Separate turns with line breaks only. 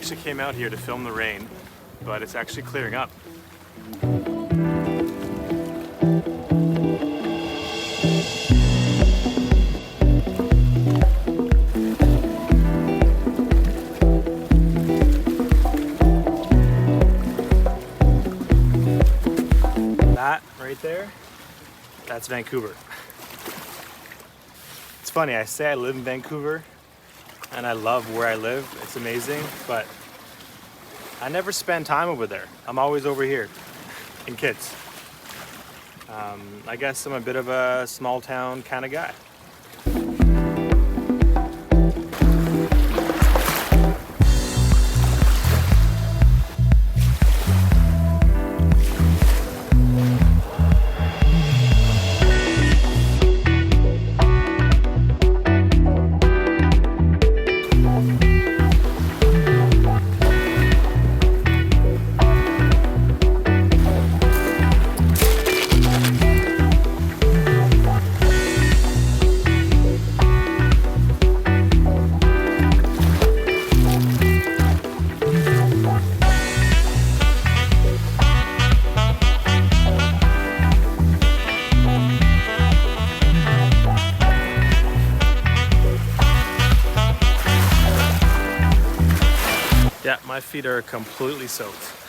actually came out here to film the rain, but it's actually clearing up. That right there, that's Vancouver. It's funny, I say I live in Vancouver and I love where I live, it's amazing, but I never spend time over there. I'm always over here in Kits. I guess I'm a bit of a small town kind of guy. Yeah, my feet are completely soaked.